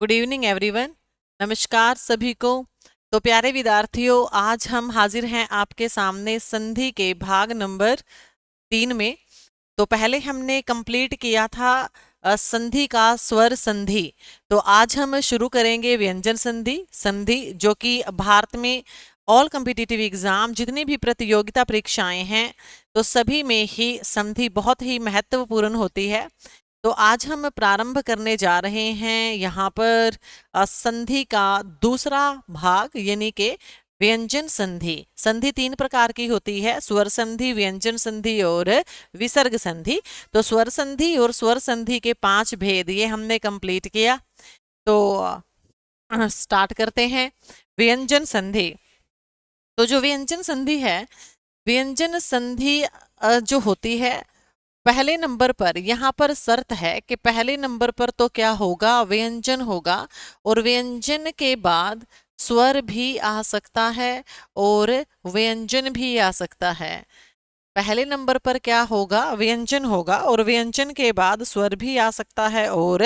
Good evening everyone. नमस्कार सभी को। तो प्यारे विद्यार्थियों, आज हम हाजिर हैं आपके सामने संधि के भाग नंबर 3 में। तो पहले हमने कंप्लीट किया था संधि का स्वर संधि। तो आज हम शुरू करेंगे व्यंजन संधि संधि जो कि भारत में ऑल कम्पिटिटिव एग्जाम जितनी भी प्रतियोगिता परीक्षाएं हैं तो सभी में ही संधि बहुत ही महत्वपूर्ण होती है। तो आज हम प्रारंभ करने जा रहे हैं यहाँ पर संधि का दूसरा भाग यानी कि व्यंजन संधि। संधि 3 प्रकार की होती है, स्वर संधि, व्यंजन संधि और विसर्ग संधि। तो स्वर संधि और स्वर संधि के 5 भेद ये हमने कंप्लीट किया। तो स्टार्ट करते हैं व्यंजन संधि। तो जो व्यंजन संधि है, व्यंजन संधि जो होती है, पहले नंबर पर यहाँ पर शर्त है कि पहले नंबर पर तो क्या होगा, व्यंजन होगा। और व्यंजन के बाद स्वर भी आ सकता है और व्यंजन भी आ सकता है। पहले नंबर पर क्या होगा, व्यंजन होगा और व्यंजन के बाद स्वर भी आ सकता है और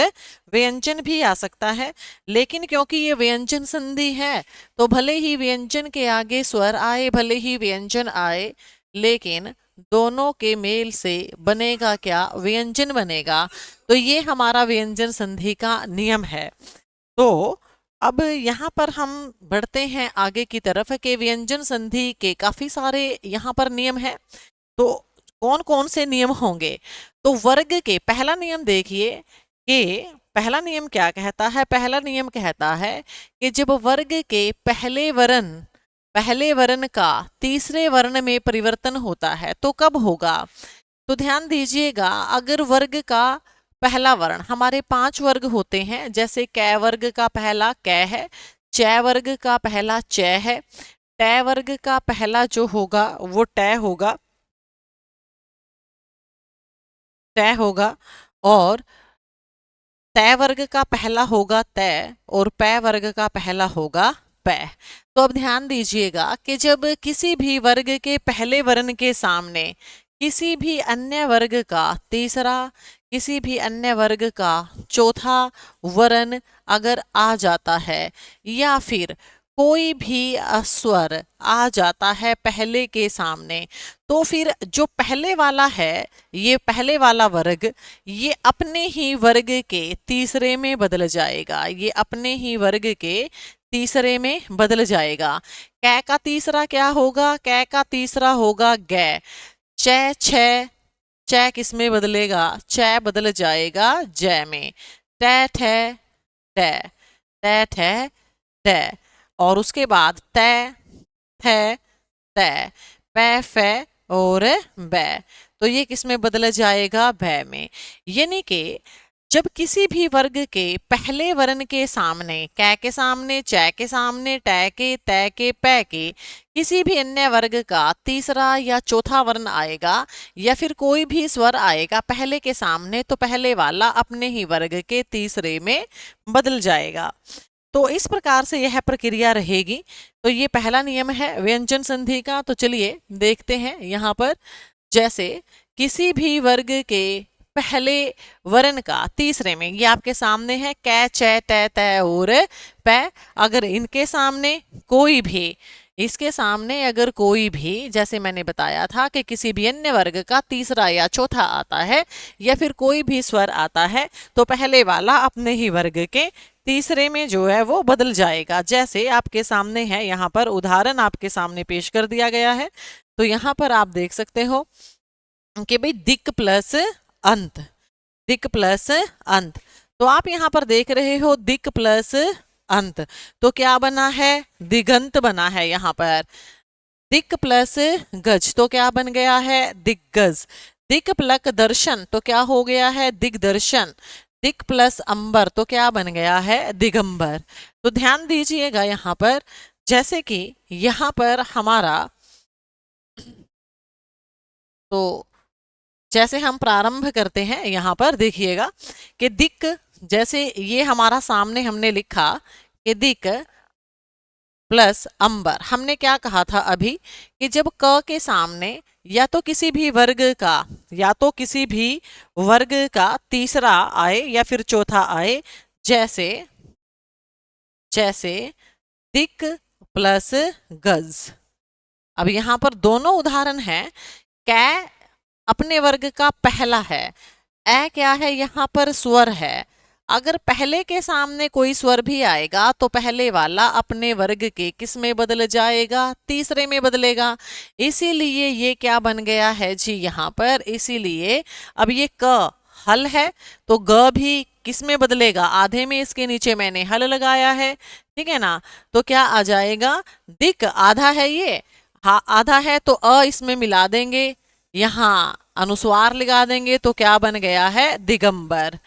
व्यंजन भी आ सकता है। लेकिन क्योंकि ये व्यंजन संधि है तो भले ही व्यंजन के आगे स्वर आए, भले ही व्यंजन आए, लेकिन दोनों के मेल से बनेगा क्या, व्यंजन बनेगा। तो ये हमारा व्यंजन संधि का नियम है। तो अब यहाँ पर हम बढ़ते हैं आगे की तरफ कि व्यंजन संधि के काफी सारे यहाँ पर नियम है। तो कौन कौन से नियम होंगे, तो वर्ग के पहला नियम देखिए कि पहला नियम क्या कहता है। पहला नियम कहता है कि जब वर्ग के पहले वर्ण का तीसरे वर्ण में परिवर्तन होता है तो कब होगा। तो ध्यान दीजिएगा, अगर वर्ग का पहला वर्ण, हमारे 5 वर्ग होते हैं, जैसे कै वर्ग का पहला कै है, चै वर्ग का पहला चै है, टै वर्ग का पहला जो होगा वो टै होगा, तय होगा, और तय वर्ग का पहला होगा तय और पै वर्ग का पहला होगा पै। तो अब ध्यान दीजिएगा कि जब किसी भी वर्ग के पहले वर्ण के सामने किसी भी अन्य वर्ग का तीसरा, किसी भी अन्य वर्ग का चौथा वर्ण अगर आ जाता है या फिर कोई भी स्वर आ जाता है पहले के सामने, तो फिर जो पहले वाला है, ये पहले वाला वर्ग, ये अपने ही वर्ग के तीसरे में बदल जाएगा। ये अपने ही वर्ग के तीसरे में बदल जाएगा। कै का तीसरा क्या होगा, कै का तीसरा होगा गै। चै छै, चै किस में बदलेगा, चै बदल जाएगा जय में। टै ठै टै, टै ठै टै, और उसके बाद तय थे तय, पै फै और बै। तो ये किस में बदला जाएगा, भय में। यानी कि जब किसी भी वर्ग के पहले वर्ण के सामने, कै के सामने, चै के सामने, टै के, तै के, पै के, किसी भी अन्य वर्ग का तीसरा या चौथा वर्ण आएगा या फिर कोई भी स्वर आएगा पहले के सामने, तो पहले वाला अपने ही वर्ग के तीसरे में बदल जाएगा। तो इस प्रकार से यह प्रक्रिया रहेगी। तो ये पहला नियम है व्यंजन संधि का। तो चलिए देखते हैं यहाँ पर, जैसे किसी भी वर्ग के पहले वर्ण का तीसरे में, ये आपके सामने है कै चै टै तै और पै, अगर इनके सामने कोई भी, इसके सामने अगर कोई भी, जैसे मैंने बताया था कि किसी भी अन्य वर्ग का तीसरा या चौथा आता है या फिर कोई भी स्वर आता है, तो पहले वाला अपने ही वर्ग के तीसरे में जो है वो बदल जाएगा। जैसे आपके सामने है, यहाँ पर उदाहरण आपके सामने पेश कर दिया गया है। तो यहाँ पर आप देख सकते हो कि भाई दिक् प्लस अंत, दिक् प्लस अंत। तो आप यहाँ पर देख रहे हो दिक् प्लस अंत, तो क्या बना है, दिगंत बना है। यहाँ पर दिक् प्लस गज, तो क्या बन गया है, दिग्गज। दिक् प्लक दर्शन, तो क्या हो गया है, दिग्दर्शन। दिक् प्लस अंबर, तो क्या बन गया है, दिगंबर। तो ध्यान दीजिएगा यहाँ पर, जैसे कि यहाँ पर हमारा, तो जैसे हम प्रारंभ करते हैं, यहाँ पर देखिएगा कि दिक्, जैसे ये हमारा सामने हमने लिखा कि दिक् प्लस अंबर। हमने क्या कहा था अभी कि जब क के सामने या तो किसी भी वर्ग का, या तो किसी भी वर्ग का तीसरा आए या फिर चौथा आए, जैसे जैसे दिक प्लस गज। अब यहां पर दोनों उदाहरण हैं। कै अपने वर्ग का पहला है, ए क्या है, यहां पर स्वर है। अगर पहले के सामने कोई स्वर भी आएगा तो पहले वाला अपने वर्ग के किस में बदल जाएगा, तीसरे में बदलेगा। इसीलिए ये क्या बन गया है जी यहां पर, इसीलिए अब ये क हल है तो ग भी किस में बदलेगा, आधे में। इसके नीचे मैंने हल लगाया है, ठीक है ना। तो क्या आ जाएगा, दिक आधा है ये, हाँ आधा है तो अ इसमें मिला देंगे, यहां अनुस्वार लगा देंगे तो क्या बन गया है, दिगंबर।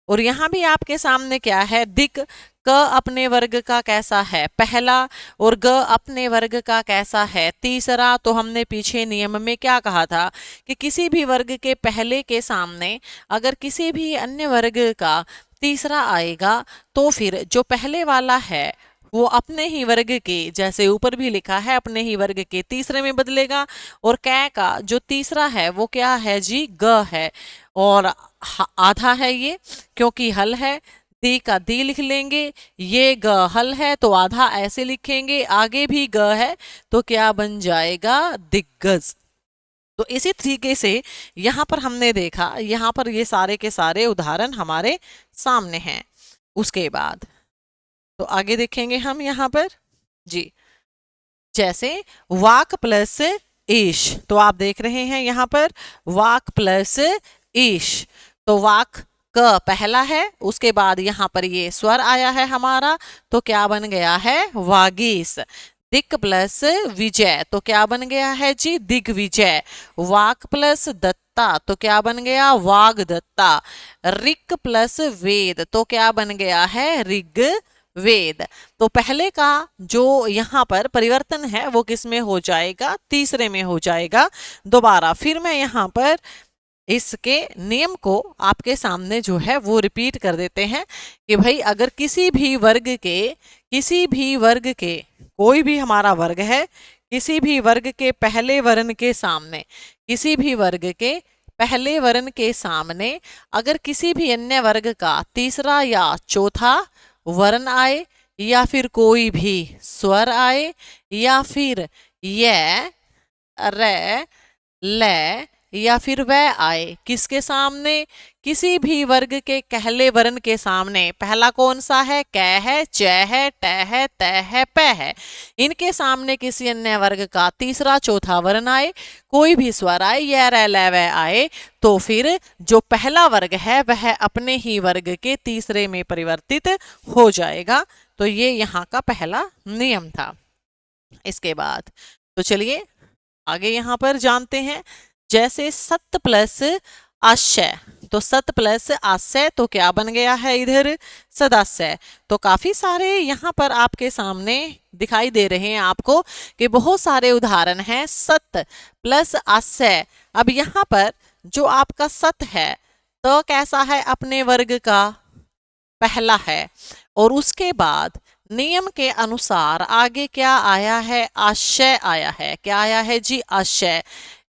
और यहां भी आपके सामने क्या है, दिक क अपने वर्ग का कैसा है, पहला, और ग अपने वर्ग का कैसा है, तीसरा। तो हमने पीछे नियम में क्या कहा था कि किसी भी वर्ग के पहले के सामने अगर किसी भी अन्य वर्ग का तीसरा आएगा तो फिर जो पहले वाला है वो अपने ही वर्ग के, जैसे ऊपर भी लिखा है, अपने ही वर्ग के तीसरे में बदलेगा। और कै का जो तीसरा है वो क्या है जी, ग है, और आधा है ये क्योंकि हल है। दी का दी लिख लेंगे, ये ग हल है तो आधा ऐसे लिखेंगे, आगे भी ग है तो क्या बन जाएगा, दिग्गज। तो इसी तरीके से यहां पर हमने देखा, यहां पर ये सारे के सारे उदाहरण हमारे सामने हैं। उसके बाद तो आगे देखेंगे हम यहां पर जी, जैसे वाक प्लस ईश। तो आप देख रहे हैं यहां पर वाक प्लस ईश। तो वाक क पहला है, उसके बाद यहां पर ये स्वर आया है हमारा तो क्या बन गया है, वागीस। दिक प्लस विजय तो क्या बन गया है जी, दिग्विजय। वाक प्लस दत्ता तो क्या बन गया, वाग दत्ता। ऋक प्लस वेद तो क्या बन गया है, ऋग वेद। तो पहले का जो यहां पर परिवर्तन है वो किस में हो जाएगा, तीसरे में हो जाएगा। दोबारा फिर मैं यहां पर इसके नियम को आपके सामने जो है वो रिपीट कर देते हैं कि भाई अगर किसी भी वर्ग के कोई भी हमारा वर्ग है, किसी भी वर्ग के पहले वर्ण के सामने, किसी भी वर्ग के पहले वर्ण के सामने अगर किसी भी अन्य वर्ग का तीसरा या चौथा वर्ण आए, या फिर कोई भी स्वर आए, या फिर य, रे, ले, या फिर वह आए, किसके सामने, किसी भी वर्ग के पहले वर्ण के सामने। पहला कौन सा है, कै है, च है, ट है, त है, प है। इनके सामने किसी अन्य वर्ग का तीसरा चौथा वर्ण आए, कोई भी स्वर आए, या रे ले वह आए, तो फिर जो पहला वर्ग है वह अपने ही वर्ग के तीसरे में परिवर्तित हो जाएगा। तो ये यहाँ का पहला नियम था। इसके बाद तो चलिए आगे यहां पर जानते हैं, जैसे सत प्लस आशय। तो सत प्लस आशय तो क्या बन गया है इधर, सदाशय। तो काफी सारे यहां पर आपके सामने दिखाई दे रहे हैं आपको कि बहुत सारे उदाहरण हैं सत प्लस आशय। अब यहां पर जो आपका सत है तो कैसा है, अपने वर्ग का पहला है, और उसके बाद नियम के अनुसार आगे क्या आया है, आशय आया है। क्या आया है जी, आशय।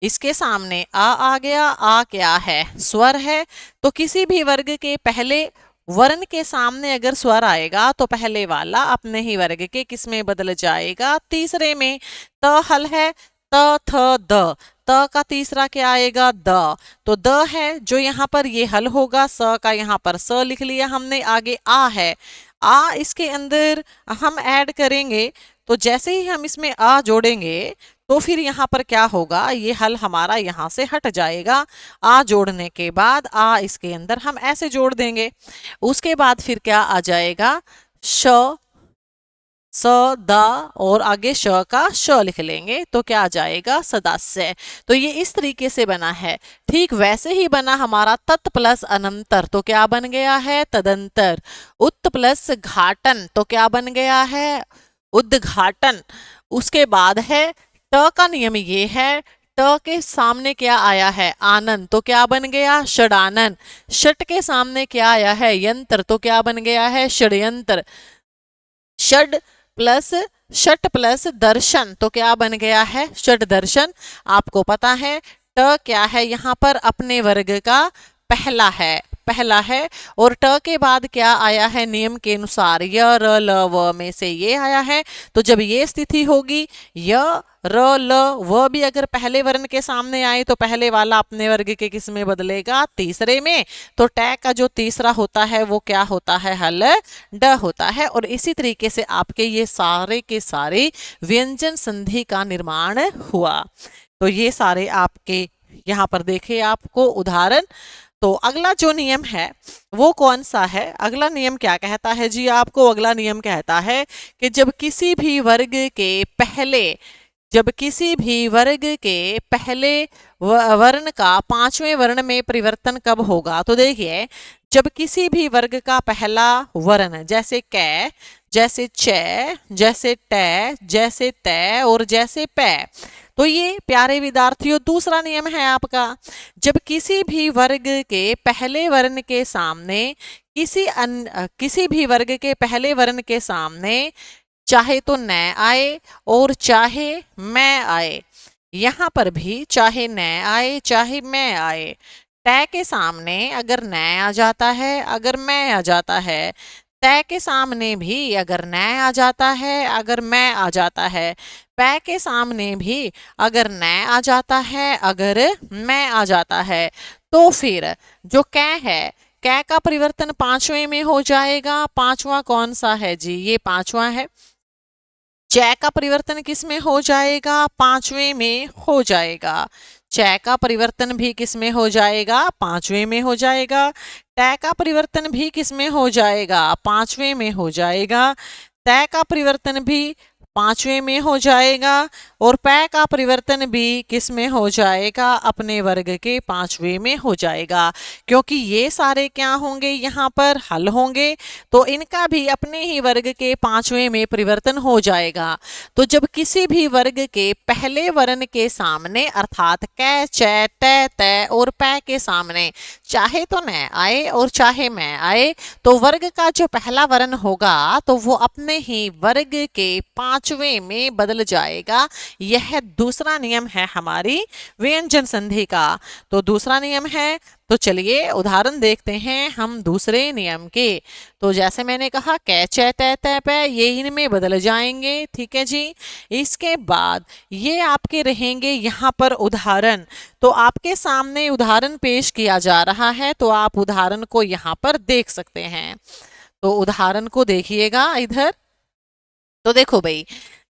इसके सामने आ गया, आ क्या है, स्वर है। तो किसी भी वर्ग के पहले वर्ण के सामने अगर स्वर आएगा तो पहले वाला अपने ही वर्ग के किस में बदल जाएगा, तीसरे में। त हल है, त थ द, त का तीसरा क्या आएगा, द। तो द है जो यहाँ पर ये हल होगा, स का यहाँ पर स लिख लिया हमने। आगे आ है, आ इसके अंदर हम ऐड करेंगे तो जैसे ही हम इसमें आ जोड़ेंगे तो फिर यहाँ पर क्या होगा, ये हल हमारा यहाँ से हट जाएगा। आ जोड़ने के बाद आ इसके अंदर हम ऐसे जोड़ देंगे। उसके बाद फिर क्या आ जाएगा, श, स, द, और आगे श का श लिख लेंगे तो क्या आ जाएगा, सदास्य। तो ये इस तरीके से बना है। ठीक वैसे ही बना हमारा तत् प्लस अनंतर, तो क्या बन गया है, तदंतर। उत प्लस घाटन तो क्या बन गया है, उद्घाटन। उसके बाद है ट का नियम ये है, ट के सामने क्या आया है, आनंद, तो क्या बन गया, षडानन। षट के सामने क्या आया है, यंत्र, तो क्या बन गया है, षड्यंत्र। षड प्लस षट प्लस दर्शन तो क्या बन गया है, षड दर्शन। आपको पता है ट क्या है, यहां पर अपने वर्ग का पहला है, पहला है और ट के बाद क्या आया है नियम के अनुसार य र ल व में से ये आया है। तो जब ये स्थिति होगी य र ल व भी अगर पहले वर्ण के सामने आए तो पहले वाला अपने वर्ग के किस में बदलेगा, तीसरे में। तो ट का जो तीसरा होता है वो क्या होता है, हल ड होता है। और इसी तरीके से आपके ये सारे के सारे व्यंजन संधि का निर्माण हुआ। तो ये सारे आपके यहाँ पर देखे आपको उदाहरण। तो अगला जो नियम है वो कौन सा है, अगला नियम क्या कहता है जी आपको, अगला नियम कहता है कि जब किसी भी वर्ग के पहले वर्ण का पांचवें वर्ण में परिवर्तन कब होगा। तो देखिए जब किसी भी वर्ग का पहला वर्ण जैसे कै, जैसे च, जैसे ट, जैसे तै और जैसे पै, तो ये प्यारे विद्यार्थियों दूसरा नियम है आपका। जब किसी भी वर्ग के पहले वर्ण के सामने किसी भी वर्ग के पहले वर्ण के सामने चाहे तो न आए और चाहे मैं आए, यहां पर भी चाहे न आए चाहे मैं आए, तय के सामने अगर न आ जाता है, अगर मैं आ जाता है, तय के सामने भी अगर न आ जाता है, अगर मैं आ जाता है, पै के सामने भी अगर न आ जाता है, अगर मैं आ जाता है, तो फिर जो कै है, कै का परिवर्तन पांचवें में हो जाएगा। पांचवा कौन सा है जी, ये पांचवा है। च का परिवर्तन किस में हो जाएगा, पांचवें में हो जाएगा। च का परिवर्तन भी किस में हो जाएगा, पांचवें में हो जाएगा। ट का परिवर्तन भी किस में हो जाएगा, पांचवें में हो जाएगा। तय का परिवर्तन भी पांचवें में हो जाएगा और पै का परिवर्तन भी किस में हो जाएगा, अपने वर्ग के पांचवें में हो जाएगा। क्योंकि ये सारे क्या होंगे, यहाँ पर हल होंगे, तो इनका भी अपने ही वर्ग के पांचवें में परिवर्तन हो जाएगा। तो जब किसी भी वर्ग के पहले वर्ण के सामने अर्थात कै, च, ट, तै और पै के सामने चाहे तो न आए और चाहे मैं आए, तो वर्ग का जो पहला वर्ण होगा तो वो अपने ही वर्ग के पांचवें में बदल जाएगा। यह दूसरा नियम है हमारी व्यंजन संधि का। तो दूसरा नियम है, तो चलिए उदाहरण देखते हैं हम दूसरे नियम के। तो जैसे मैंने कहा कै, च, तै, तै, पै ये इनमें बदल जाएंगे, ठीक है जी। इसके बाद ये आपके रहेंगे यहाँ पर उदाहरण। तो आपके सामने उदाहरण पेश किया जा रहा है, तो आप उदाहरण को यहाँ पर देख सकते हैं। तो उदाहरण को देखिएगा इधर। तो देखो भाई,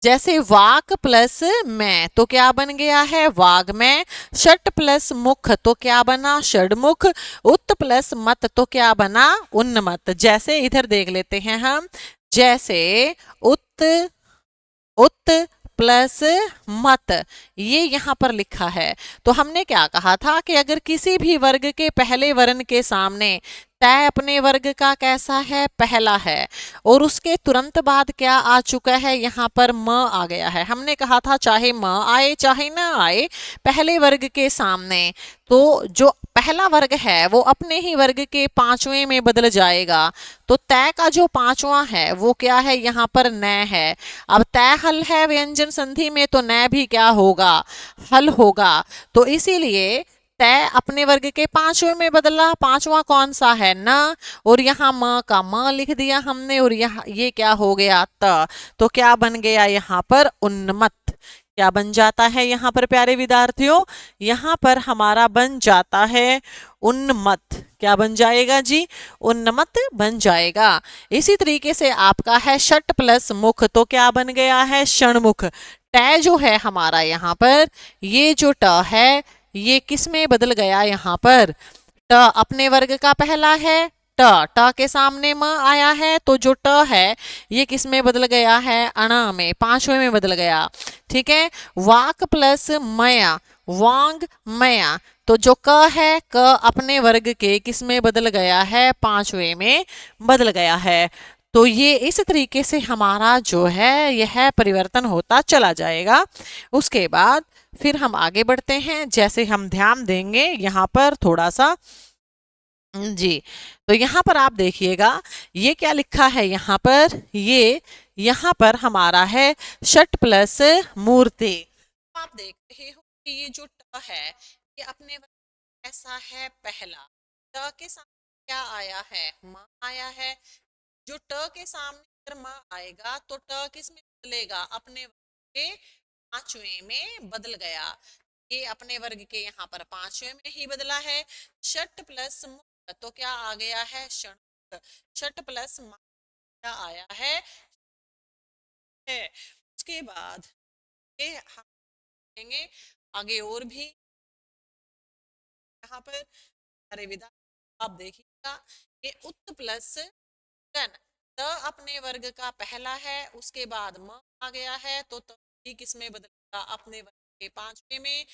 जैसे वाक प्लस मैं तो क्या बन गया है, वाग्मय। षट प्लस मुख तो क्या बना, षडमुख। उत प्लस मत तो क्या बना, उन्मत्त। जैसे इधर देख लेते हैं हम, जैसे उत प्लस मत ये यहाँ पर लिखा है। तो हमने क्या कहा था कि अगर किसी भी वर्ग के पहले वर्ण के सामने तय अपने वर्ग का कैसा है, पहला है, और उसके तुरंत बाद क्या आ चुका है, यहाँ पर म आ गया है। हमने कहा था चाहे म आए चाहे ना आए पहले वर्ग के सामने, तो जो पहला वर्ग है वो अपने ही वर्ग के पांचवें में बदल जाएगा। तो तय का जो पांचवा है वो क्या है, यहाँ पर न है। अब तय हल है व्यंजन संधि में, तो न भी क्या होगा, हल होगा। तो इसीलिए तय अपने वर्ग के पांचवें में बदला। पांचवा कौन सा है, न, और यहाँ म का म लिख दिया हमने, और यहाँ ये क्या हो गया, त। तो क्या बन गया यहाँ पर, उन्मत्त। क्या बन जाता है यहाँ पर प्यारे विद्यार्थियों, यहाँ पर हमारा बन जाता है उन्मत्त। क्या बन जाएगा जी, उन्मत्त बन जाएगा। इसी तरीके से आपका है षट प्लस मुख तो क्या बन गया है, षणमुख। ट जो है हमारा यहाँ पर, ये जो ट है ये किस में बदल गया, यहाँ पर ट अपने वर्ग का पहला है, ट के सामने म आया है, तो जो ट है ये किस में बदल गया है, अणा में, पांचवें में बदल गया, ठीक है। वाक प्लस मया, वांग मया, तो जो क है, क अपने वर्ग के किस में बदल गया है, पांचवें में बदल गया है। तो ये इस तरीके से हमारा जो है यह परिवर्तन होता चला जाएगा। उसके बाद फिर हम आगे बढ़ते हैं, जैसे हम ध्यान देंगे यहाँ पर थोड़ा सा जी। तो यहाँ पर आप देखिएगा ये क्या लिखा है, यहाँ पर ये यहाँ पर हमारा है षट प्लस मूर्ति। आप देख रहे हो कि ये जो ट है ये अपने ऐसा है पहला, ट के साथ क्या आया है, म आया है। जो ट के सामने अगर म आएगा तो ट किस में बदलेगा, अपने वर्ग के पांचवें में बदल गया। ये अपने वर्ग के यहाँ पर पांचवें में ही बदला है। षट प्लस मुक्त तो क्या आ गया है, षण। षट प्लस म क्या आया है। उसके बाद ये हम देखेंगे आगे और भी यहाँ पर। अरे विदा, आप देखिएगा ये उत प्लस गण, त अपने वर्ग का पहला है, उसके बाद म आ गया है तो त भी किस में बदलेगा, अपने वर्ग के पांचवे में।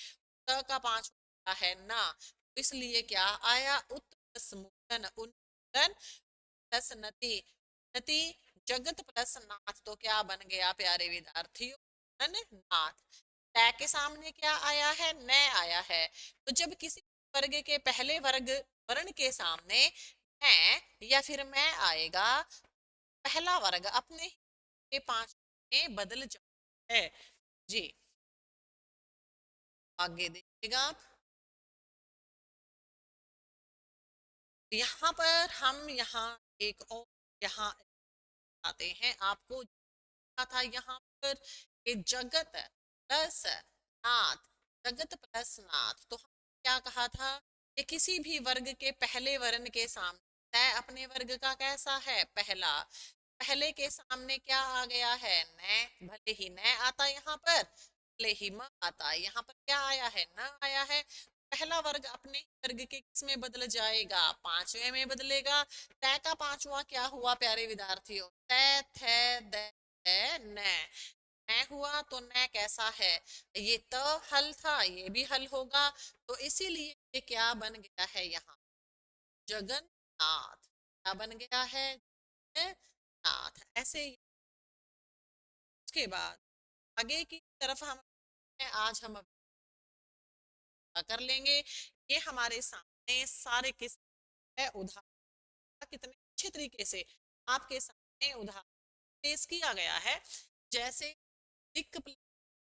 त का पांचवा है ना, इसलिए क्या आया, उत प्लस मुक्तन, उन्मूलन प्लस नति, नति जगत प्लस नाथ तो क्या बन गया प्यारे विद्यार्थियों, नाथ। तय के सामने क्या आया है, न आया है। तो जब किसी वर्ग के पहले वर्ग वर्ण के सामने है या फिर मैं आएगा, पहला वर्ग अपने के पांच में बदल जाता है। जी आगे देखिएगा आप। यहाँ पर हम यहाँ एक और यहाँ आते हैं, आपको था यहाँ पर कि जगत प्लस नाथ, जगत प्लस नाथ, तो हम क्या कहा था कि किसी भी वर्ग के पहले वर्ण के सामने तय अपने वर्ग का कैसा है, पहला, पहले के सामने क्या आ गया है, न, भले ही न आता यहाँ पर, भले ही म आता, यहाँ पर क्या आया है, न आया है। पहला वर्ग अपने वर्ग के किस में बदल जाएगा, पांचवे में बदलेगा। तय का पांचवा क्या हुआ प्यारे विद्यार्थियों, तय थे द न, न हुआ तो न कैसा है, ये त हल था, ये भी हल होगा, तो इसीलिए ये क्या बन गया है यहाँ, जगन्नाथ। क्या बन गया है, नाथ। ऐसे ही उसके बाद आगे की तरफ हम आज हम कर लेंगे। ये हमारे सामने सारे किस है उदाहरण, कितने अच्छे तरीके से आपके सामने उदाहरण पेश किया गया है। जैसे दिक प्लस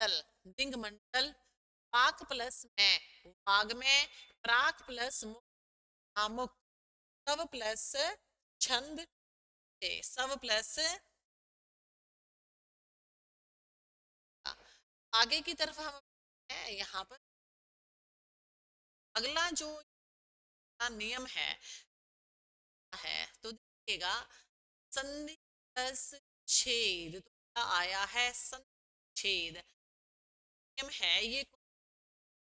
दल, दिंग मंडल, पाक प्लस में वाग में, प्राक प्लस मुख, आमुख, सव प्लस छंद, सव प्लस। आगे की तरफ हम है यहाँ पर अगला जो नियम है तो देखिएगा, संधि प्लस छेद तो क्या आया है, संछेद नियम है ये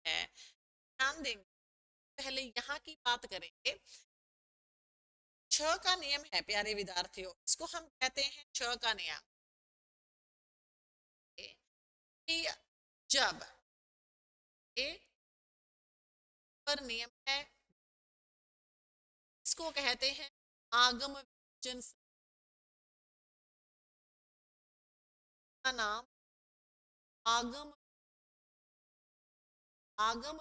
है, ध्यान देंगे। पहले यहाँ की बात करेंगे, छ का नियम है प्यारे विद्यार्थियों, इसको हम कहते हैं छ का नियम। कि जब ए पर नियम है, इसको कहते हैं आगम वियोजन का नाम, आगम, आगम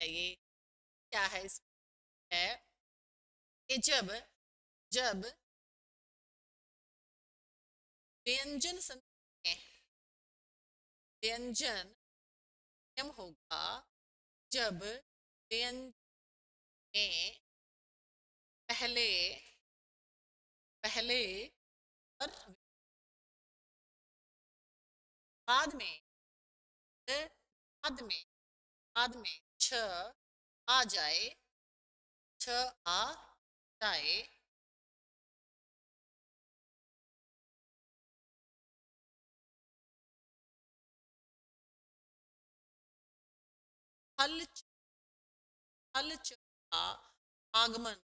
है ये, क्या है इस है कि जब जब व्यंजन संधि में व्यंजन नियम होगा, जब व्यंजन में पहले पहले और बाद में बाद में बाद में छ आ जाए, छ आ जाए, हल हल का आगमन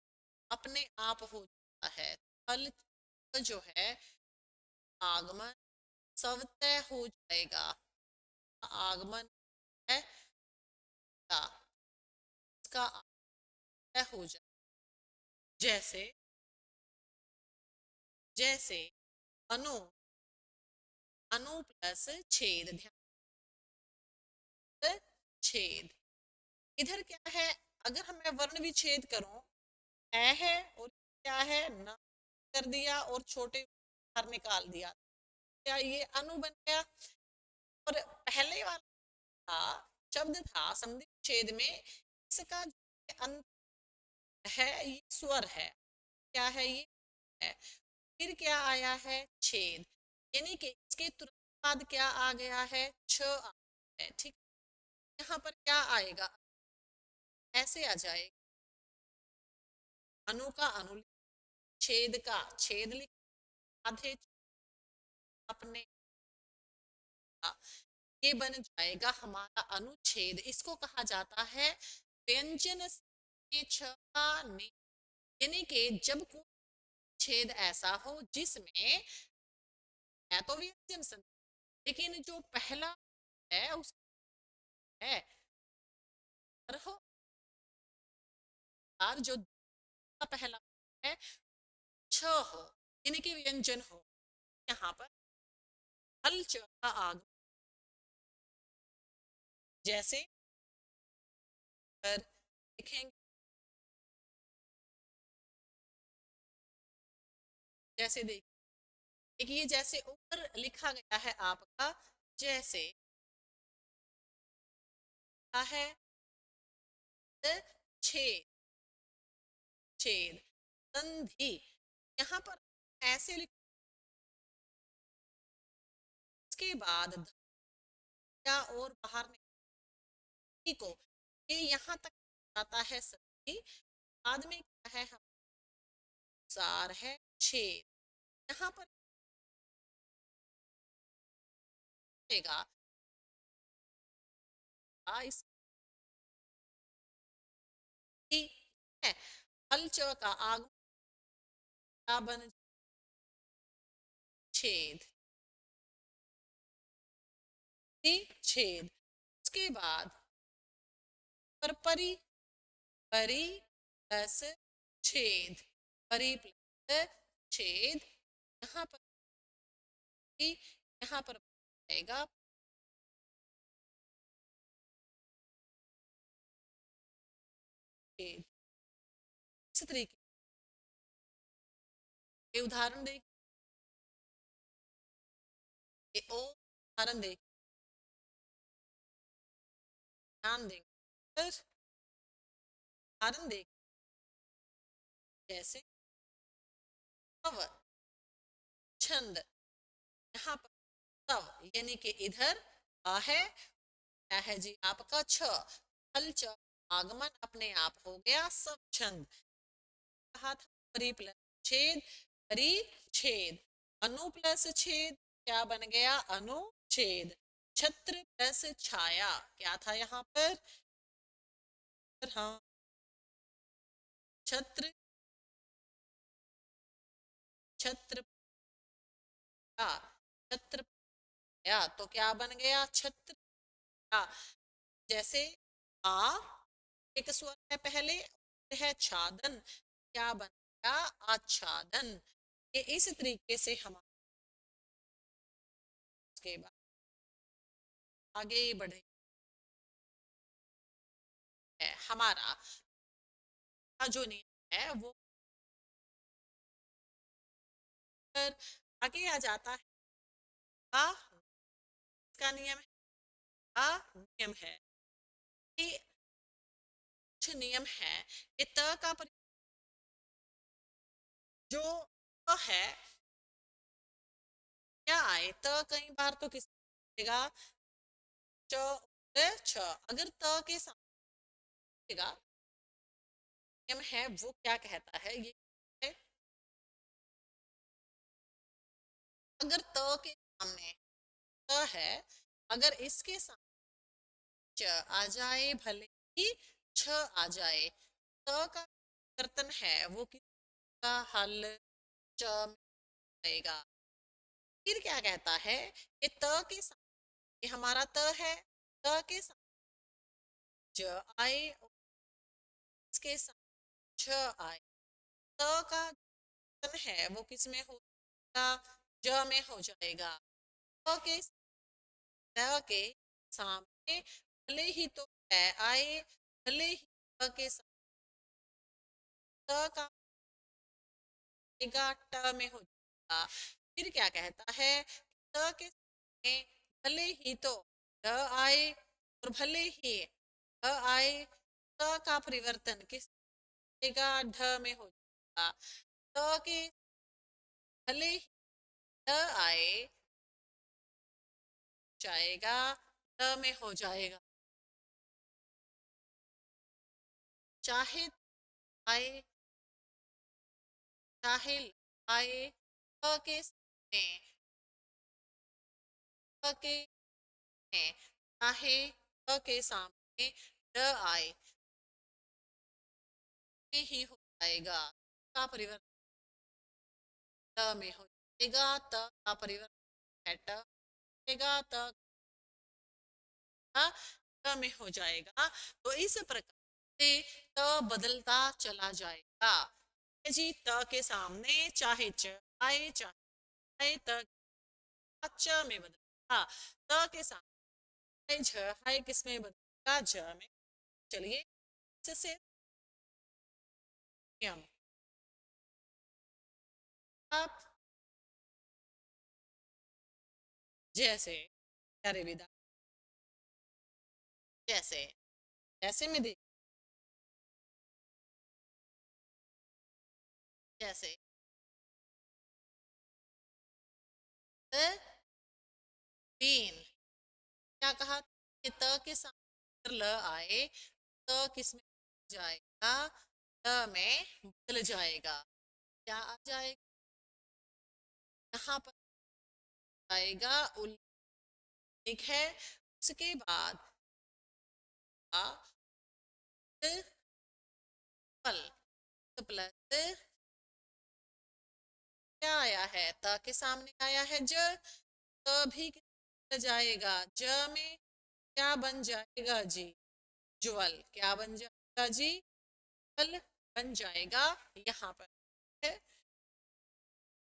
अपने आप हो जाता है। हल जो है आगमन स्वतः हो जाएगा, आगमन है का इसका तय हो जाए। जैसे जैसे अनु, अनु प्लस छेद, ध्यान छेद, इधर क्या है, अगर हम मैं वर्ण विच्छेद करूं, ए है और क्या है न कर दिया और छोटे बाहर निकाल दिया, क्या ये अनु बन गया। और पहले वाला था शब्द था संधि छेद में, इसका है, ये स्वर है। क्या है ये? है। फिर क्या आया है? छेद। यानी कि इसके तुरंत बाद क्या आ गया है? छ आ गया है। ठीक। यहाँ पर क्या आएगा? ऐसे आ जाएगा, अनु का अनु, छेद का छेद लिख, आधे अपने, ये बन जाएगा हमारा अनुच्छेद। इसको कहा जाता है व्यंजन से छ का नि। यानी कि जब कोई छेद ऐसा हो जिसमें है तो व्यंजन संधि, लेकिन जो पहला है उस है और हो, और जो का पहला है छ हो, यानी कि व्यंजन हो। यहाँ पर हल च का आगमन, जैसे पर लिखेंगे, जैसे देखिए, एक ये जैसे ऊपर लिखा गया है आपका, जैसे है छेद, छेद संधि। यहाँ पर ऐसे लिख, इसके बाद या और बाहर निकली को, ये यहाँ तक आता है संधि। बाद में क्या है? हम सार है छेद। यहाँ पर देगा इस है, हलच का आगमन बन छेद, छेद। उसके बाद पर परी, परी प्लस छेद, परी प्लस छेद। यहाँ पर यहाँ पर आएगा छेद। इस तरीके के उदाहरण देखिए, ओ उदाहरण देख, ध्यान देंगे, फिर उदाहरण देख, जैसे तव, छंद। यहाँ पर तव यानी कि इधर आ है, क्या है जी आपका छ, हल च आगमन अपने आप हो गया सब छंद। कहा था परी प्लस छेद, परी छेद, अनु प्लस छेद क्या बन गया? अनुच्छेद। छत्र प्लस छाया क्या था यहाँ पर? हाँ, छत्र, छत्र का, छत्र या तो क्या बन गया? छत्र का। जैसे आ एक स्वर है पहले, है छादन, क्या बन गया? आच्छादन। ये इस तरीके से हम उसके बाद आगे बढ़े है। हमारा जो नियम है वो पर आगे आ जाता है। आ इसका नियम है, आ नियम है कि कुछ नियम है कि त का जो है क्या आए, त कई बार तो किस च छ, अगर त के सामने नियम है वो क्या कहता है? ये है, अगर त के सामने त है, अगर इसके सामने च आ जाए भले ही छ आ जाए, त का कर्तन है वो किसका? हल च में आएगा। फिर क्या कहता है कि त के सामने, ये हमारा त है, त के सामने ज आए, इसके साथ छ आए, त का कर्तन है वो किस में होगा? ज में हो जाएगा। त के, त के सामने भले ही तो है आए, भले ही त के साथ त का ट में हो जाएगा। फिर क्या कहता है? त के सामने भले ही तो ढ आए और भले ही ढ आए, त का परिवर्तन किस जाएगा, ढ में हो जाएगा। त के भले ही ढ आए जाएगा, ढ में हो जाएगा। चाहे आए चाहे आए, क के सामने, क के में, चाहे क के सामने ड आए में ही हो जाएगा। का परिवर्तन ड में हो जाएगा, त का परिवर्तन है ट होगा, त का ड में हो जाएगा। तो इस प्रकार से त बदलता चला जाएगा। जी त के सामने चाहे च आए, चाहे आए, त च में बदलेगा। त के सामने झ है, किस में बदलेगा, ज में। चलिए इससे नियम आप जैसे प्यारे विदा, जैसे जैसे में देख, जैसे तीन, क्या कहा कि त के सामने ल आए, त किस में जाएगा, ल में बदल जाएगा। क्या आ जाएगा, यहाँ पर आएगा उल्लेख है। उसके बाद आ, फल प्लस क्या आया है, त के सामने आया है ज, त भी किस जाएगा, ज में क्या बन जाएगा जी, ज्वल। क्या बन जाएगा जी, ज्वल बन जाएगा यहाँ पर है।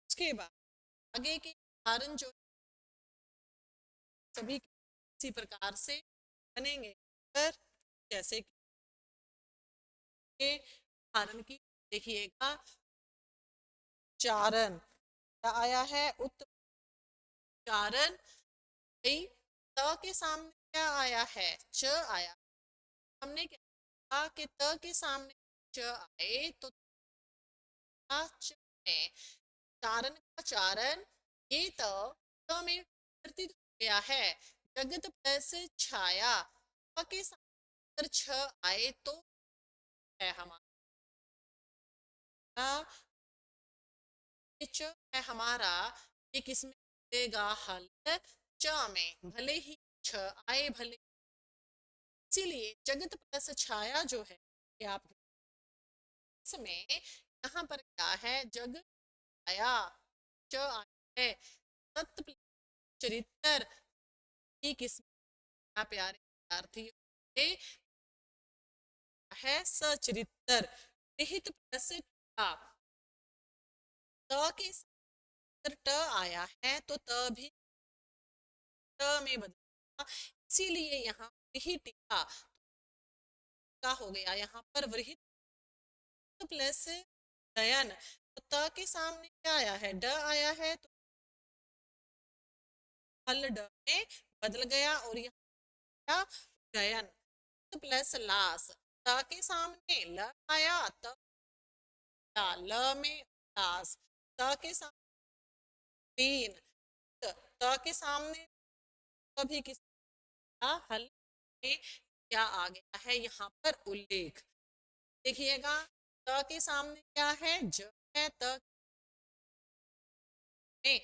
उसके बाद आगे के उदाहरण जो सभी इसी प्रकार से बनेंगे। पर जैसे कि उदाहरण की देखिएगा, चारण क्या आया है, उच्चारण। त के सामने क्या आया है, च आया। हमने क्या कहा कि त के सामने च आए तो च में चारण का चारण, ये तो त में परिवर्तित हो गया है। जगत प्लस छाया, त के सामने छ आए तो है हमारा, ये च है हमारा, ये किस में देगा, हल च में। भले ही छ आए, भले, इसीलिए जगत प्लस छाया जो है ये आप इसमें यहाँ पर क्या है, जग आया, च आया है, सत्य प्लस चरित्र, ये किस में प्यारे विद्यार्थियों है, सचरित्र। निहित प्लस त के साथ ट आया है तो त भी ट में बदला, इसीलिए यहाँ विहित का हो गया, यहाँ पर वृहित प्लस दयन। तो त के सामने क्या आया है, ड आया है, तो हल ड में बदल गया और यहाँ दयन प्लस लास। त के सामने ल आया तो ल में लास। त के सामने तीन, त के सामने कभी किसका हल में क्या आ गया है, यहाँ पर उल्लेख। देखिएगा त के सामने क्या है, ज है, त में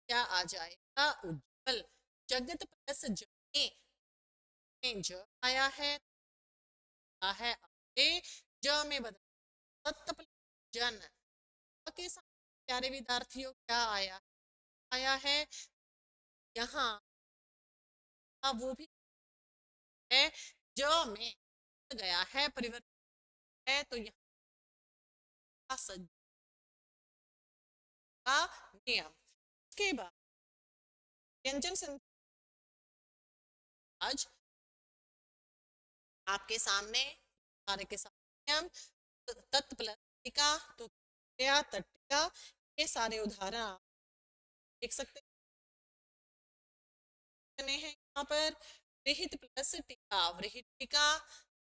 क्या आ जाएगा, उज्जवल। जगत प्लस ज में ज आया है आगे, ज में बदला, सत्य प्लस जन। त के सामने प्यारे विद्यार्थियों क्या आया, आया है यहाँ, वो भी है, ज में गया है, परिवर्तन है, तो यहाँ सज्जन का नियम। इसके बाद व्यंजन संधि आज आपके सामने सारे के सारे नियम, तत् प्लस टीका, तो तट्टिका, ये सारे उदाहरण आप देख सकते हैं यहाँ पर। विहित प्लस टीका, वृहित टीका,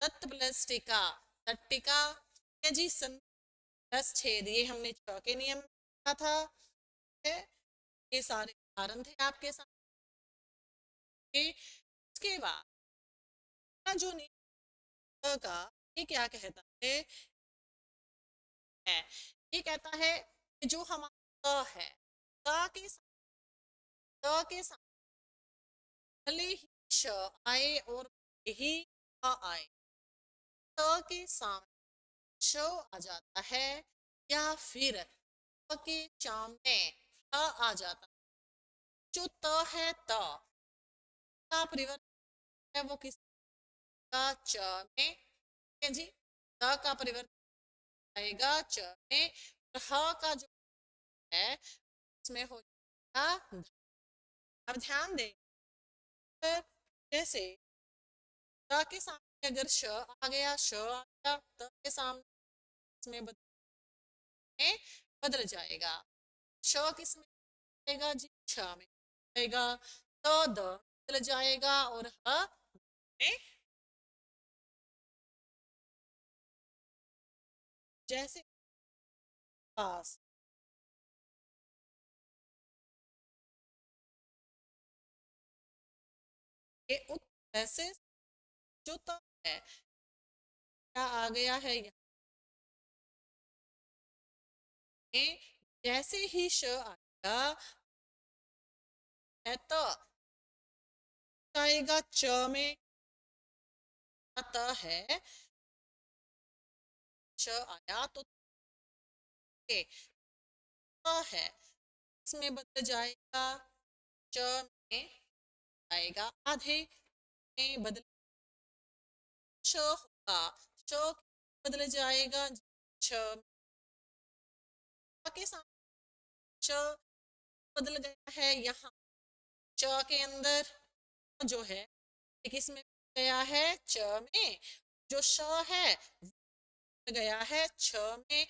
तत् प्लस टीका, तट्टिका, है जी, दस छेद, ये हमने छ के नियम में देखा था। है, ये सारे उदाहरण थे आपके सामने। इसके बाद का जो नियम का, ये क्या कहता है, ये कहता है कि जो हमारा है, के साथ भले ही श आए और भले ही आ आए, के सामने श आ जाता है, या फिर के सामने आ जाता है। जो है का परिवर्तन है वो किस का च में है जी। का परिवर्तन आएगा च में, और का जो है इसमें हो जाएगा। अब ध्यान दें, जैसे के सामने अगर श आ गया, श आ गया, के सामने इसमें बदल जाएगा। श किस में आएगा जी, छ में आएगा। तो बदल जाएगा, और ह में, जैसे पास, ये ऐसे जो है क्या आ गया है यहाँ में, जैसे ही श आएगा है तो आएगा च में, है श आया तो है इसमें बदल जाएगा, च में आएगा, आधे में बदल श होगा, श बदल जाएगा छ के साथ, च बदल गया है यहाँ, च के अंदर जो है किस में गया है, च में। जो श है गया है छ में,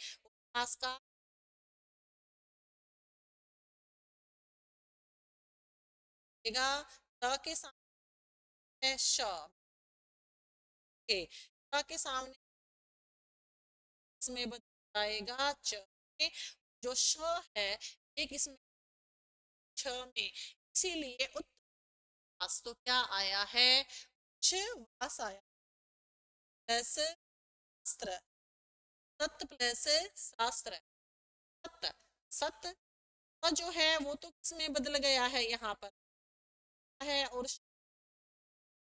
पास का के सामने श के सामने इसमें बदल जाएगा च में। जो श है एक इसमें छ में, इसीलिए उत्तरवास तो क्या आया है, वास आया, प्लस शास्त्र, सत्य प्लस शास्त्र, सत्य, सत्य जो है वो तो किसमें बदल गया है, यहाँ पर है, और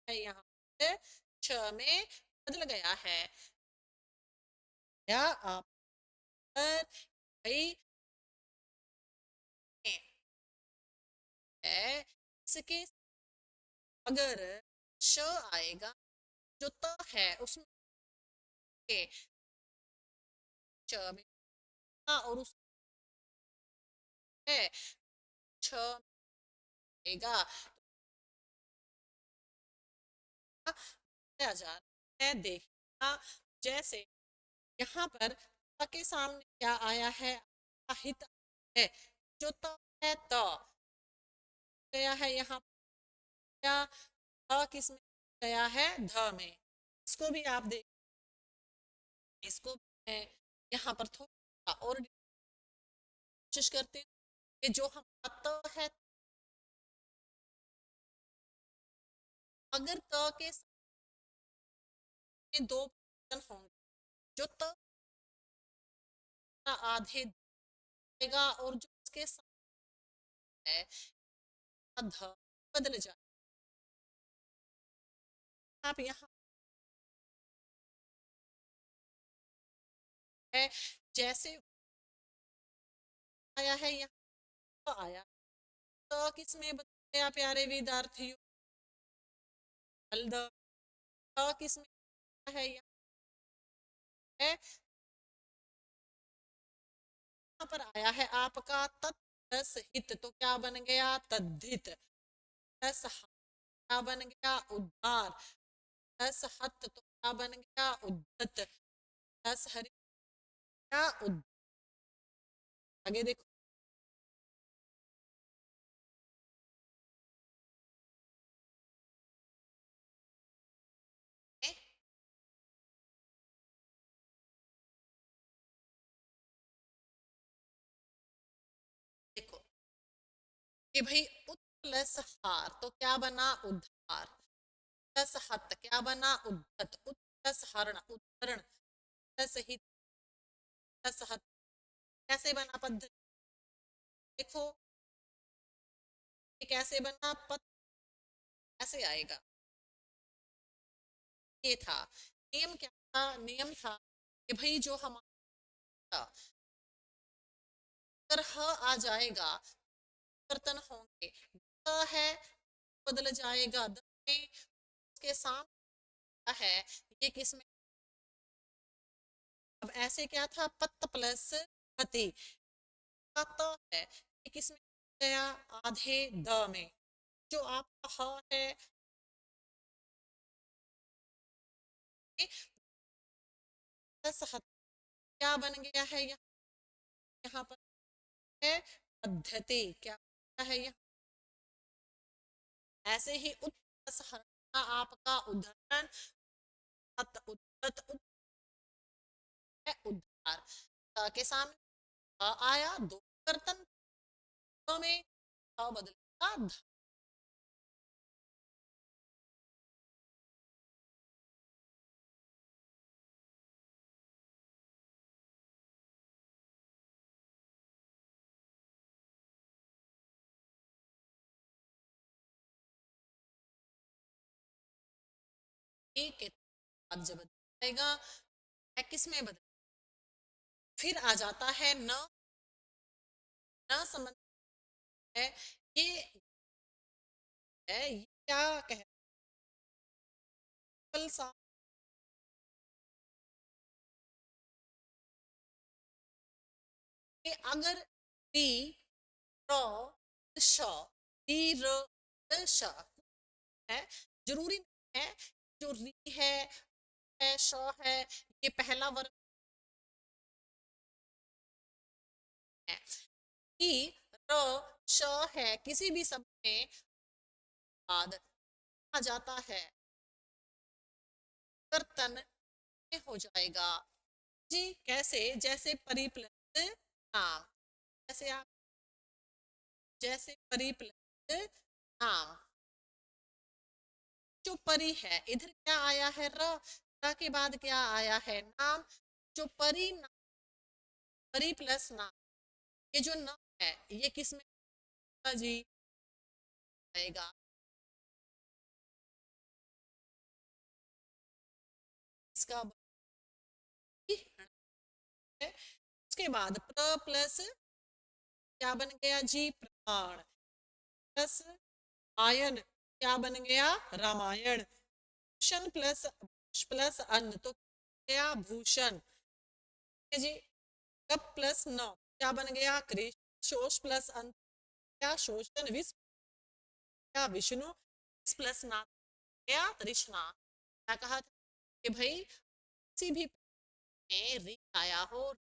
है यहाँ पे छ में बदल गया है। या आप भाई है, इसके अगर श आएगा, जो त है उसमें च में, और उस है छ आएगा, आ जा है, देखना जैसे यहाँ पर के सामने क्या आया है, हित है, जो त है त गया है यहाँ, क्या किस में गया है, ध में। इसको भी आप देख, इसको मैं यहाँ पर थोड़ा और कोशिश करते हैं कि जो हमारा त है, अगर त के सामने दो परिवर्तन होंगे, जो त आधे देगा, और जो इसके साथ है ध बदल जाए। आप यहाँ है, जैसे आया है यहाँ आया, तो किस में बदल गया प्यारे विद्यार्थियों, हल्द, किस में है, यहाँ है, यहाँ पर आया है आपका तत्स हित, तो क्या बन गया, तद्धित। तस क्या बन गया, उद्धार। तस हत तो क्या बन गया, उद्धत। तस हरि क्या, आगे देखो, कि भाई उत प्लस हार तो क्या बना उद्धार, प्लस हत क्या बना उद्धत, उत प्लस हरण उद्धरण, प्लस हित प्लस हत कैसे बना पद्धति, देखो ये कैसे बना पद, ऐसे आएगा। ये था नियम, क्या था नियम था कि भाई जो हमारा अगर ह आ जाएगा परिवर्तन होंगे, द है बदल जाएगा द में, उसके सामने है ये किस में, अब ऐसे क्या था पत्त प्लस पति का त है ये किस में गया आधे द में, जो आपका ह है प्लस हत क्या बन गया है यहाँ, यहाँ पर है पद्धति, क्या है यहाँ, ऐसे ही उत्सहरणा आपका उदाहरण उद्धत है उद्धार, के सामने आया दो कर्तन में बदलेगा ध, के बाद जब बदलेगा किस में बदल, फिर आ जाता है न संबंध है, ये है ये क्या कह कि अगर री र श री र श है, जरूरी नहीं है जो री है श है ये पहला वर्ग है, कि र श है किसी भी शब्द में बाद आ जाता है कर्तन में हो जाएगा जी, कैसे जैसे परी प्लस नाम, जैसे आप जैसे परी प्लस नाम, जो परी है इधर क्या आया है र के बाद क्या आया है नाम, जो परी परी प्लस नाम, ये जो नाम है ये किस में जी आएगा, इसका है। उसके बाद प्र प्लस क्या बन गया जी प्रमाण, प्लस आयन क्या बन गया रामायण, भूषण प्लस अन्न तो गया भूषण जी, कप प्लस नौ क्या बन गया कृष्ण, शोष प्लस अन्न क्या शोषण, विष क्या विष्णु, प्लस ना गया तृष्णा, क्या कहा था कि भाई किसी भी में री आया हो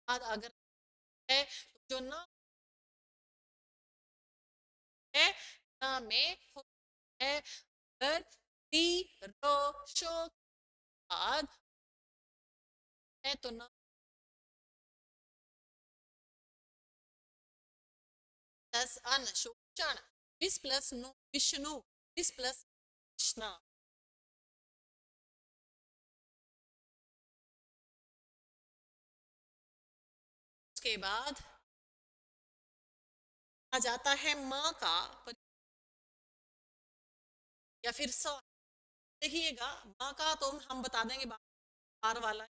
बाद अगर है तो जो न है न में है, अगर री रो शो बाद है तो न प्लस अन शोषण, विष प्लस नु विष्णु, विष प्लस कृष्णा, उसके बाद आ जाता है माँ का या फिर स, देखिएगा माँ का तो हम बता देंगे बार वाला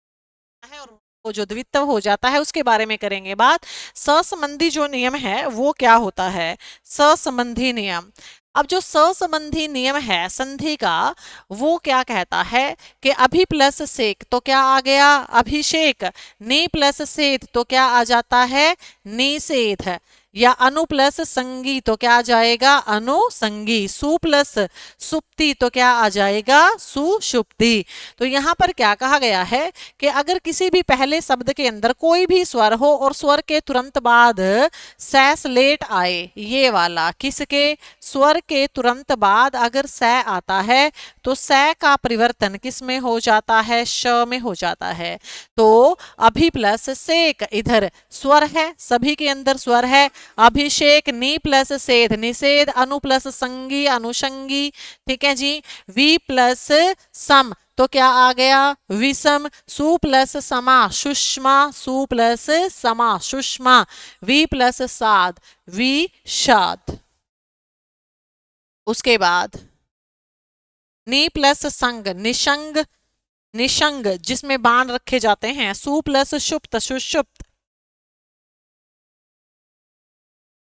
है, और वो जो द्वित्व हो जाता है उसके बारे में करेंगे बात। ससंबंधी जो नियम है वो क्या होता है, ससंबंधी नियम, अब जो ससंबंधी नियम है संधि का वो क्या कहता है कि अभि प्लस सेक तो क्या आ गया अभिषेक, नी प्लस सेत तो क्या आ जाता है निषेध, या अनु प्लस संगी तो क्या आ जाएगा अनुसंगी, सु प्लस सुप्ति तो क्या आ जाएगा सुषुप्ति। तो यहाँ पर क्या कहा गया है कि अगर किसी भी पहले शब्द के अंदर कोई भी स्वर हो और स्वर के तुरंत बाद सैस लेट आए, ये वाला किसके स्वर के तुरंत बाद अगर सै आता है तो स का परिवर्तन किस में हो जाता है, श में हो जाता है। तो अभि प्लस सेक, इधर स्वर है, सभी के अंदर स्वर है। अभिषेक, नी प्लस सेध निषेध, अनु प्लस संगी अनुषंगी, ठीक है जी। वी प्लस सम, तो क्या आ गया विषम। सु प्लस समा सुषमा, सु प्लस समा सुषमा। वी प्लस साध विषाद। उसके बाद नी प्लस संग निशंग, निशंग जिसमें बाण रखे जाते हैं। सु प्लस शुप्त सुषुप्त।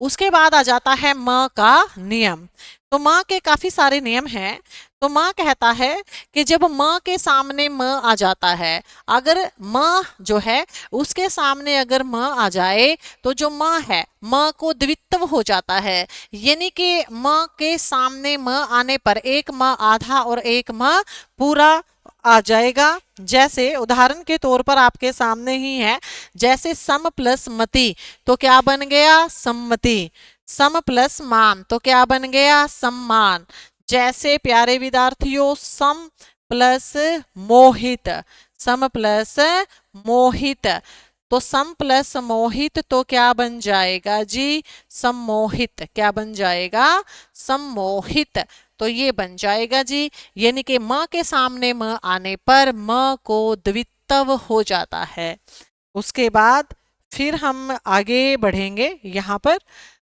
उसके बाद आ जाता है म का नियम। तो म के काफी सारे नियम हैं। तो म कहता है कि जब म के सामने म आ जाता है, अगर म जो है उसके सामने अगर म आ जाए तो जो म है म को द्वित्व हो जाता है, यानी कि म के सामने म आने पर एक म आधा और एक म पूरा आ जाएगा। जैसे उदाहरण के तौर पर आपके सामने ही है, जैसे सम प्लस मति तो क्या बन गया सम्मति। सम प्लस मान तो क्या बन गया सम्मान। जैसे प्यारे विद्यार्थियों सम प्लस मोहित, सम प्लस मोहित, तो सम प्लस मोहित तो क्या बन जाएगा जी सम्मोहित। क्या बन जाएगा सम्मोहित। तो ये बन जाएगा जी, यानी कि म के सामने म आने पर म को द्वित्व हो जाता है। उसके बाद फिर हम आगे बढ़ेंगे यहाँ पर।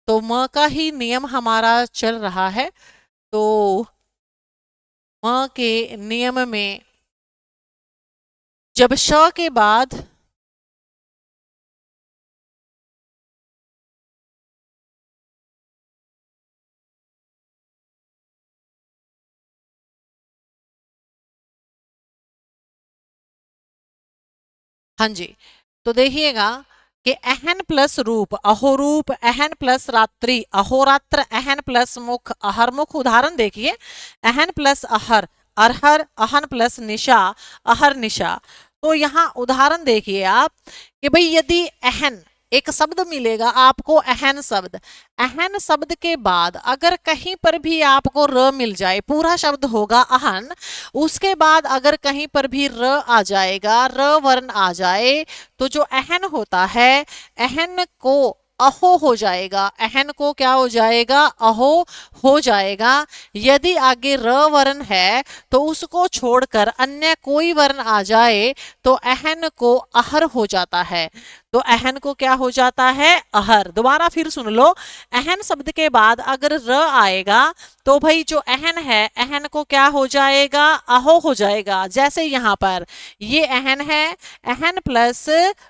तो म का ही नियम हमारा चल रहा है। तो म के नियम में जब श के बाद हाँ जी, तो देखिएगा कि अहन प्लस रूप अहोरूप, अहन प्लस रात्रि अहोरात्र, अहन प्लस मुख अहरमुख। उदाहरण देखिए, अहन प्लस अहर अरहर, अहन प्लस निशा अहर निशा। तो यहाँ उदाहरण देखिए आप कि भाई यदि अहन एक शब्द मिलेगा आपको, अहन शब्द, अहन शब्द के बाद अगर कहीं पर भी आपको र मिल जाए, पूरा शब्द होगा अहन, उसके बाद अगर कहीं पर भी र आ जाएगा, र वर्ण आ जाए, तो जो अहन होता है अहन को अहो हो जाएगा। अहन को क्या हो जाएगा अहो हो जाएगा। यदि आगे र वर्ण है तो उसको छोड़कर अन्य कोई वर्ण आ जाए तो अहन को अहर हो जाता है। तो अहन को क्या हो जाता है अहर। दोबारा फिर सुन लो, अहन शब्द के बाद अगर र आएगा तो भाई जो अहन है अहन को क्या हो जाएगा अहो हो जाएगा। जैसे यहाँ पर ये अहन है, अहन प्लस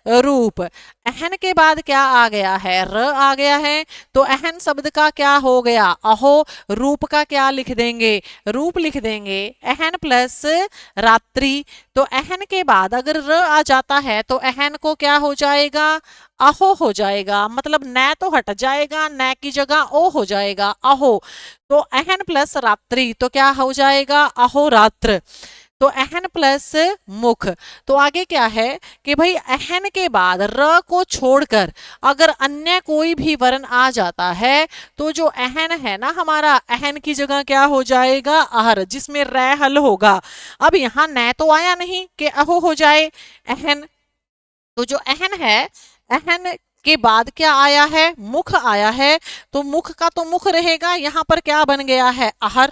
रूप, अहन के बाद क्या आ गया है र आ गया है, तो अहन शब्द का क्या हो गया अहो। रूप का क्या लिख देंगे रूप लिख देंगे, अहन प्लस रात्रि। तो अहन के बाद अगर र आ जाता है तो अहन को क्या हो जाएगा अहो हो जाएगा, मतलब न तो हट जाएगा, न की जगह ओ हो जाएगा अहो। तो अहन प्लस रात्रि तो क्या हो जाएगा अहोरात्र। तो अहन प्लस मुख। तो आगे क्या है कि भाई अहन के बाद र को छोड़कर अगर अन्य कोई भी वर्ण आ जाता है तो जो अहन है ना हमारा, अहन की जगह क्या हो जाएगा अहर, जिसमें रै हल होगा। अब यहाँ न तो आया नहीं कि अहो हो जाए अहन, तो जो अहन है अहन के बाद क्या आया है मुख आया है, तो मुख का तो मुख रहेगा, यहाँ पर क्या बन गया है अहर।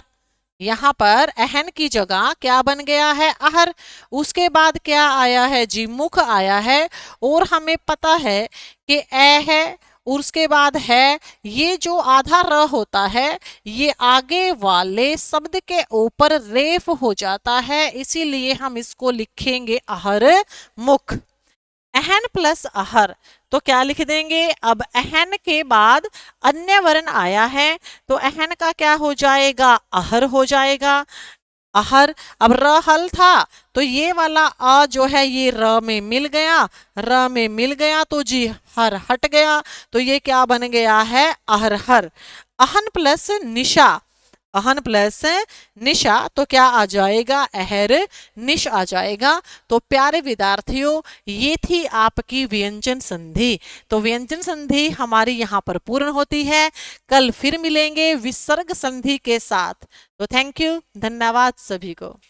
यहाँ पर अहन की जगह क्या बन गया है अहर। उसके बाद क्या आया है जी मुख आया है। और हमें पता है कि ए है और उसके बाद है, ये जो आधा र होता है ये आगे वाले शब्द के ऊपर रेफ हो जाता है, इसीलिए हम इसको लिखेंगे अहर मुख। अहन प्लस अहर तो क्या लिख देंगे, अब अहन के बाद अन्य वर्ण आया है तो अहन का क्या हो जाएगा अहर हो जाएगा अहर। अब र हल था तो ये वाला अ जो है ये र में मिल गया, र में मिल गया तो जी हर हट गया, तो ये क्या बन गया है अहर हर। अहन प्लस निशा अहन प्लस निशा, तो क्या आ जाएगा, अहर निश आ जाएगा। तो प्यारे विद्यार्थियों, ये थी आपकी व्यंजन संधि। तो व्यंजन संधि हमारी यहाँ पर पूर्ण होती है। कल फिर मिलेंगे विसर्ग संधि के साथ। तो थैंक यू, धन्यवाद सभी को।